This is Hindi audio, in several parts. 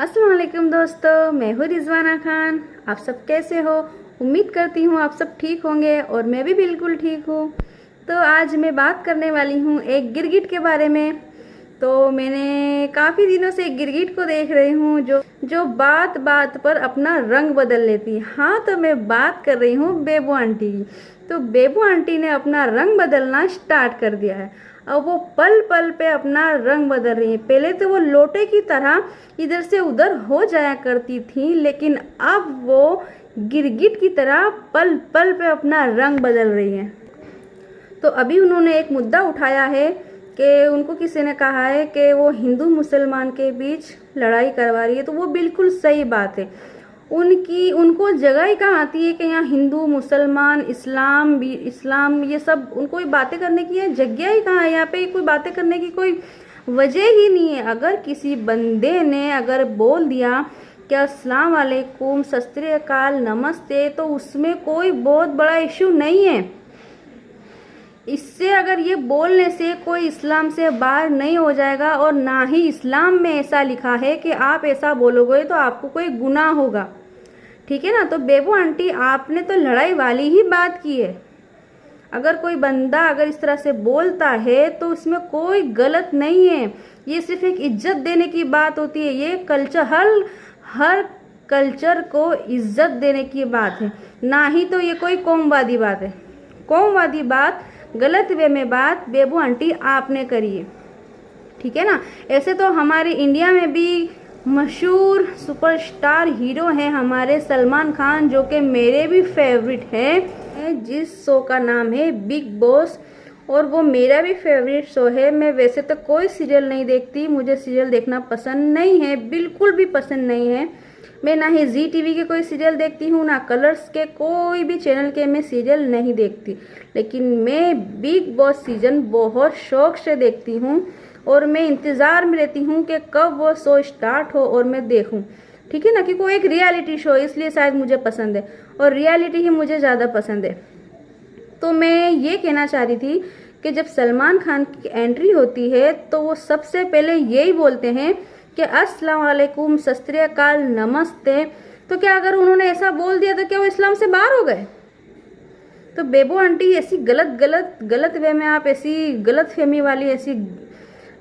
अस्सलाम वालेकुम दोस्तों, मैं हूँ रिजवाना खान। आप सब कैसे हो? उम्मीद करती हूँ आप सब ठीक होंगे और मैं भी बिल्कुल ठीक हूँ। तो आज मैं बात करने वाली हूँ एक गिरगिट के बारे में। तो मैंने काफ़ी दिनों से एक गिरगिट को देख रही हूँ जो बात बात पर अपना रंग बदल लेती है। हाँ, तो मैं बात कर रही हूँ बेबू आंटी की। तो बेबू आंटी ने अपना रंग बदलना स्टार्ट कर दिया है। अब वो पल पल पे अपना रंग बदल रही है। पहले तो वो लोटे की तरह इधर से उधर हो जाया करती थी, लेकिन अब वो गिरगिट की तरह पल पल पे अपना रंग बदल रही है। तो अभी उन्होंने एक मुद्दा उठाया है कि उनको किसी ने कहा है कि वो हिंदू मुसलमान के बीच लड़ाई करवा रही है। तो वो बिल्कुल सही बात है। उनको जगह ही कहाँ आती है कि यहाँ हिंदू मुसलमान इस्लाम ये सब उनको ये बातें करने की है, जगह ही कहाँ है। यहाँ पे कोई बातें करने की कोई वजह ही नहीं है। अगर किसी बंदे ने अगर बोल दिया कि अस्सलाम वालेकुम, सत श्री अकाल, नमस्ते, तो उसमें कोई बहुत बड़ा इशू नहीं है। इससे अगर ये बोलने से कोई इस्लाम से बाहर नहीं हो जाएगा, और ना ही इस्लाम में ऐसा लिखा है कि आप ऐसा बोलोगे तो आपको कोई गुनाह होगा। ठीक है ना। तो बेबू आंटी, आपने तो लड़ाई वाली ही बात की है। अगर कोई बंदा अगर इस तरह से बोलता है तो उसमें कोई गलत नहीं है। ये सिर्फ एक इज्जत देने की बात होती है। ये कल्चर, हर कल्चर को इज्जत देने की बात है, ना ही तो ये कोई कौमवादी बात है। कौमवादी बात, गलत वे में बात बेबू आंटी आपने करी है। ठीक है ना। ऐसे तो हमारे इंडिया में भी मशहूर सुपरस्टार हीरो हैं हमारे सलमान खान, जो कि मेरे भी फेवरेट हैं, जिस शो का नाम है बिग बॉस। और वो मेरा भी फेवरेट शो है। मैं वैसे तो कोई सीरियल नहीं देखती, मुझे सीरियल देखना पसंद नहीं है, बिल्कुल भी पसंद नहीं है। मैं ना ही जी टीवी के कोई सीरियल देखती हूँ, ना कलर्स के कोई भी चैनल के मैं सीरियल नहीं देखती। लेकिन मैं बिग बॉस सीजन बहुत शौक से देखती हूँ और मैं इंतज़ार में रहती हूँ कि कब वो शो स्टार्ट हो और मैं देखूँ। ठीक है ना, क्योंकि वो एक रियलिटी शो है, इसलिए शायद मुझे पसंद है, और रियलिटी ही मुझे ज़्यादा पसंद है। तो मैं ये कहना चाह रही थी कि जब सलमान खान की एंट्री होती है तो वो सबसे पहले यही बोलते हैं कि अस्सलाम वालेकुम, सत श्री अकाल, नमस्ते। तो क्या अगर उन्होंने ऐसा बोल दिया तो क्या वो इस्लाम से बाहर हो गए? तो बेबू आंटी, ऐसी गलत वे में आप ऐसी गलत फहमी वाली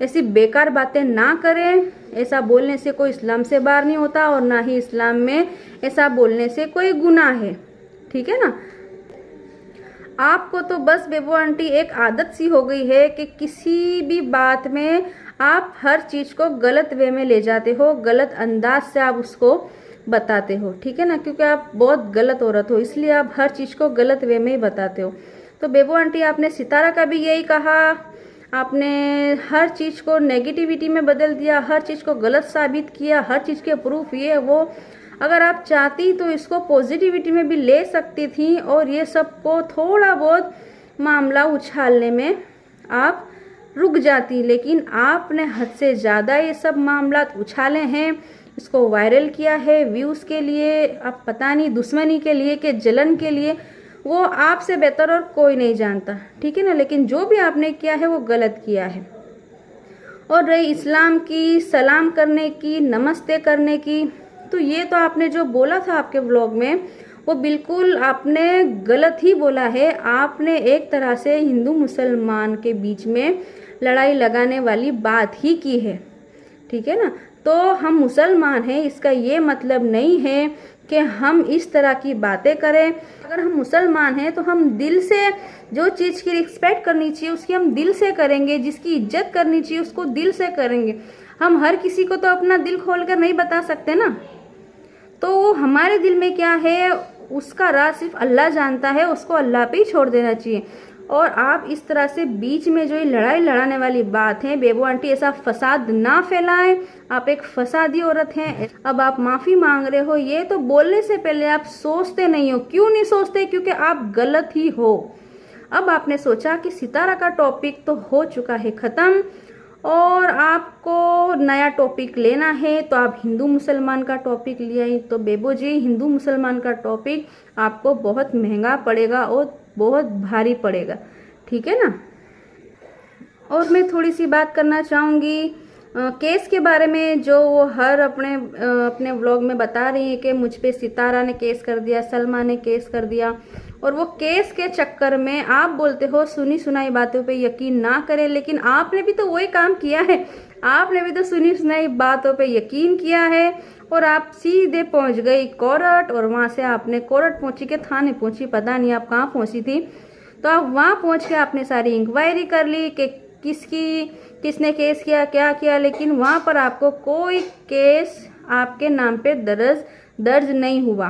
ऐसी बेकार बातें ना करें। ऐसा बोलने से कोई इस्लाम से बाहर नहीं होता, और ना ही इस्लाम में ऐसा बोलने से कोई गुनाह है। ठीक है ना। आपको तो बस बेबू आंटी एक आदत सी हो गई है कि किसी भी बात में आप हर चीज़ को गलत वे में ले जाते हो, गलत अंदाज से आप उसको बताते हो। ठीक है ना, क्योंकि आप बहुत गलत औरत हो, इसलिए आप हर चीज़ को गलत वे में ही बताते हो। तो बेबू आंटी, आपने सितारा का भी यही कहा। आपने हर चीज़ को नेगेटिविटी में बदल दिया, हर चीज़ को गलत साबित किया, हर चीज़ के प्रूफ ये वो। अगर आप चाहती तो इसको पॉजिटिविटी में भी ले सकती थी, और ये सबको थोड़ा बहुत मामला उछालने में आप रुक जाती। लेकिन आपने हद से ज़्यादा ये सब मामला उछाले हैं, इसको वायरल किया है व्यूज़ के लिए, आप पता नहीं दुश्मनी के लिए कि जलन के लिए। वो आपसे बेहतर और कोई नहीं जानता। ठीक है ना। लेकिन जो भी आपने किया है वो गलत किया है। और रही इस्लाम की, सलाम करने की, नमस्ते करने की, तो ये तो आपने जो बोला था आपके व्लॉग में, वो बिल्कुल आपने गलत ही बोला है। आपने एक तरह से हिंदू मुसलमान के बीच में लड़ाई लगाने वाली बात ही की है। ठीक है ना। तो हम मुसलमान हैं, इसका ये मतलब नहीं है कि हम इस तरह की बातें करें। अगर हम मुसलमान हैं तो हम दिल से जो चीज़ की रिस्पेक्ट करनी चाहिए उसकी हम दिल से करेंगे, जिसकी इज्जत करनी चाहिए उसको दिल से करेंगे। हम हर किसी को तो अपना दिल खोल कर नहीं बता सकते ना। तो हमारे दिल में क्या है उसका राज सिर्फ अल्लाह जानता है, उसको अल्लाह पे ही छोड़ देना चाहिए। और आप इस तरह से बीच में जो ये लड़ाई लड़ाने वाली बात है, बेबू आंटी, ऐसा फसाद ना फैलाएं। आप एक फसादी औरत हैं। अब आप माफ़ी मांग रहे हो, ये तो बोलने से पहले आप सोचते नहीं हो। क्यों नहीं सोचते? क्योंकि आप गलत ही हो। अब आपने सोचा कि सितारा का टॉपिक तो हो चुका है ख़त्म, और आपको नया टॉपिक लेना है, तो आप हिंदू मुसलमान का टॉपिक ले आई। तो बेबू जी, हिंदू मुसलमान का टॉपिक आपको बहुत महंगा पड़ेगा और बहुत भारी पड़ेगा। ठीक है ना। और मैं थोड़ी सी बात करना चाहूँगी केस के बारे में जो वो हर अपने व्लॉग में बता रही हैं कि मुझ पे सितारा ने केस कर दिया, सलमा ने केस कर दिया, और वो केस के चक्कर में आप बोलते हो सुनी सुनाई बातों पे यकीन ना करें, लेकिन आपने भी तो वही काम किया है। आपने भी तो सुनी सुनाई बातों पे यकीन किया है और आप सीधे पहुंच गई कोर्ट, और वहां से आपने कोर्ट पहुंची के थाने पहुंची, पता नहीं आप कहाँ पहुंची थी। तो आप वहाँ पहुंच के आपने सारी इंक्वायरी कर ली कि किसने केस किया, क्या किया, लेकिन वहाँ पर आपको कोई केस आपके नाम पे दर्ज नहीं हुआ।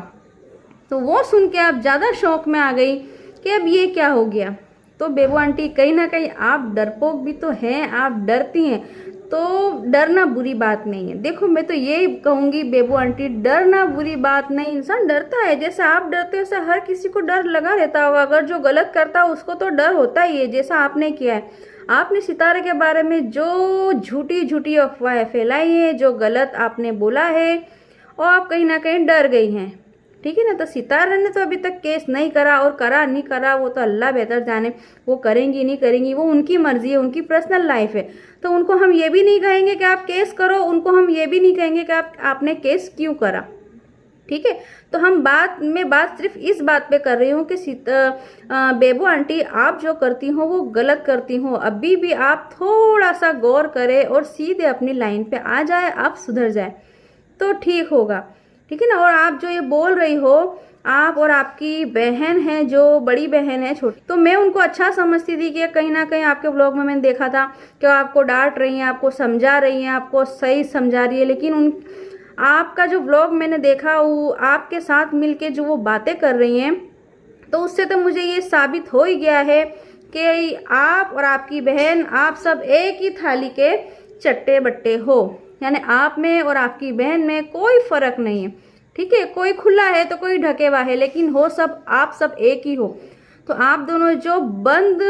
तो वो सुन के आप ज़्यादा शौक में आ गई कि अब ये क्या हो गया। तो बेबू आंटी कहीं ना कहीं आप डरपोक भी तो हैं, आप डरती हैं, तो डरना बुरी बात नहीं है। देखो मैं तो यही कहूँगी बेबू आंटी, डरना बुरी बात नहीं, इंसान डरता है, जैसे आप डरते हो वैसे हर किसी को डर लगा रहता होगा। अगर जो गलत करता है उसको तो डर होता ही है, जैसा आपने किया है। आपने सितारे के बारे में जो झूठी झूठी अफवाहें फैलाई हैं, जो गलत आपने बोला है, और आप कहीं ना कहीं डर गई हैं, ठीक है ना। तो सितारा ने तो अभी तक केस नहीं करा, और करा नहीं करा वो तो अल्लाह बेहतर जाने, वो करेंगी नहीं करेंगी वो उनकी मर्जी है, उनकी पर्सनल लाइफ है। तो उनको हम ये भी नहीं कहेंगे कि आप केस करो, उनको हम ये भी नहीं कहेंगे कि आपने केस क्यों करा, ठीक है। तो हम बात सिर्फ इस बात पे कर रही हूँ कि बेबू आंटी आप जो करती हो वो गलत करती हो। अभी भी आप थोड़ा सा गौर करें और सीधे अपनी लाइन पे आ जाए, आप सुधर जाए तो ठीक होगा, ठीक है ना। और आप जो ये बोल रही हो, आप और आपकी बहन है जो बड़ी बहन है छोटी, तो मैं उनको अच्छा समझती थी कि कहीं ना कहीं आपके व्लॉग में मैंने देखा था कि आपको डांट रही हैं, आपको समझा रही हैं, आपको सही समझा रही है, लेकिन आपका जो व्लॉग मैंने देखा वो आपके साथ मिलके जो वो बातें कर रही हैं, तो उससे तो मुझे ये साबित हो ही गया है कि आप और आपकी बहन, आप सब एक ही थाली के चट्टे बट्टे हो। यानी आप में और आपकी बहन में कोई फर्क नहीं है, ठीक है। कोई खुला है तो कोई ढकेवा है, लेकिन हो सब आप सब एक ही हो। तो आप दोनों जो बंद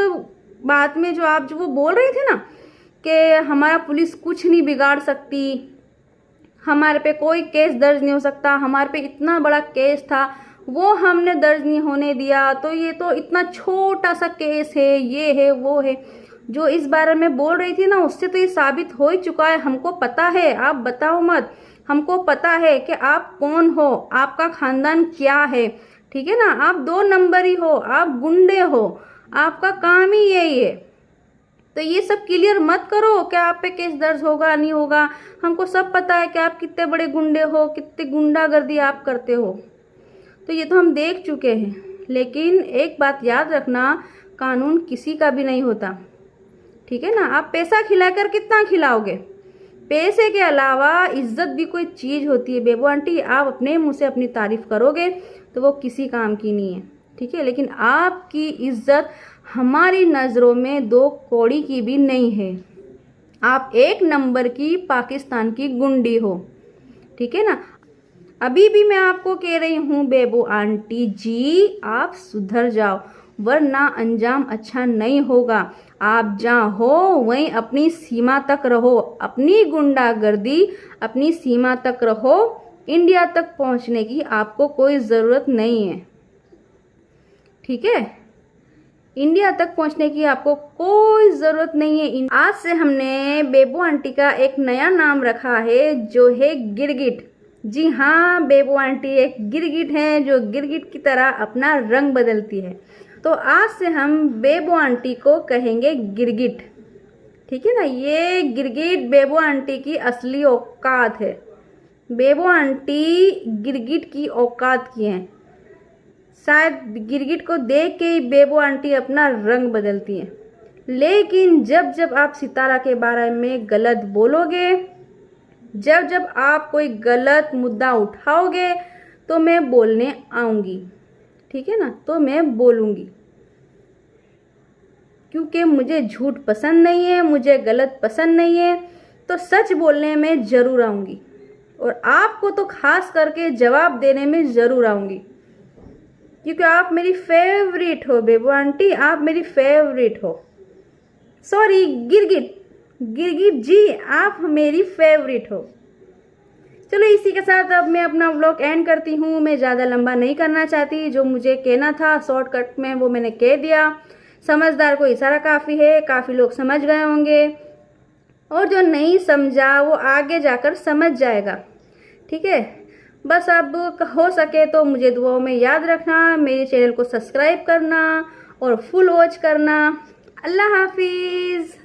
बात में जो आप वो बोल रहे थे ना कि हमारा पुलिस कुछ नहीं बिगाड़ सकती, हमारे पे कोई केस दर्ज नहीं हो सकता, हमारे पे इतना बड़ा केस था वो हमने दर्ज नहीं होने दिया, तो ये तो इतना छोटा सा केस है, ये है वो है, जो इस बारे में बोल रही थी ना, उससे तो ये साबित हो ही चुका है। हमको पता है, आप बताओ मत, हमको पता है कि आप कौन हो, आपका खानदान क्या है, ठीक है ना। आप 2 नंबरी हो, आप गुंडे हो, आपका काम ही यही है। तो ये सब क्लियर मत करो कि आप पे केस दर्ज होगा नहीं होगा। हमको सब पता है कि आप कितने बड़े गुंडे हो, कितनी गुंडागर्दी आप करते हो, तो ये तो हम देख चुके हैं। लेकिन एक बात याद रखना, कानून किसी का भी नहीं होता, ठीक है ना। आप पैसा खिलाकर कितना खिलाओगे, पैसे के अलावा इज्जत भी कोई चीज़ होती है। बेबू आंटी आप अपने मुंह से अपनी तारीफ करोगे तो वो किसी काम की नहीं है, ठीक है, लेकिन आपकी इज्जत हमारी नज़रों में 2 कौड़ी की भी नहीं है। आप 1 नंबर की पाकिस्तान की गुंडी हो, ठीक है ना। अभी भी मैं आपको कह रही हूँ बेबू आंटी जी, आप सुधर जाओ, वरना अंजाम अच्छा नहीं होगा। आप जहाँ हो वहीं अपनी सीमा तक रहो, अपनी गुंडागर्दी अपनी सीमा तक रहो, इंडिया तक पहुँचने की आपको कोई ज़रूरत नहीं है, ठीक है। इंडिया तक पहुंचने की आपको कोई ज़रूरत नहीं है। आज से हमने बेबू आंटी का एक नया नाम रखा है जो है गिरगिट। जी हाँ, बेबू आंटी एक गिरगिट है जो गिरगिट की तरह अपना रंग बदलती है। तो आज से हम बेबू आंटी को कहेंगे गिरगिट, ठीक है ना। ये गिरगिट बेबू आंटी की असली औकात है। बेबू आंटी गिरगिट की औकात की हैं। शायद गिरगिट को देख के ही बेबू आंटी अपना रंग बदलती हैं। लेकिन जब जब आप सितारा के बारे में गलत बोलोगे, जब जब आप कोई गलत मुद्दा उठाओगे, तो मैं बोलने आऊँगी, ठीक है ना। तो मैं बोलूँगी, क्योंकि मुझे झूठ पसंद नहीं है, मुझे गलत पसंद नहीं है, तो सच बोलने में ज़रूर आऊँगी, और आपको तो खास करके जवाब देने में ज़रूर आऊँगी, क्योंकि आप मेरी फेवरेट हो बेबू आंटी, आप मेरी फेवरेट हो। सॉरी गिरगिट जी, आप मेरी फेवरेट हो। चलो इसी के साथ अब मैं अपना व्लॉग एंड करती हूँ। मैं ज़्यादा लंबा नहीं करना चाहती, जो मुझे कहना था शॉर्टकट में वो मैंने कह दिया। समझदार को इशारा काफ़ी है, काफ़ी लोग समझ गए होंगे। और जो नहीं समझा वो आगे जाकर समझ जाएगा। ठीक है, बस अब हो सके तो मुझे दुआओं में याद रखना, मेरे चैनल को सब्सक्राइब करना और फुल वॉच करना। अल्लाह हाफिज़।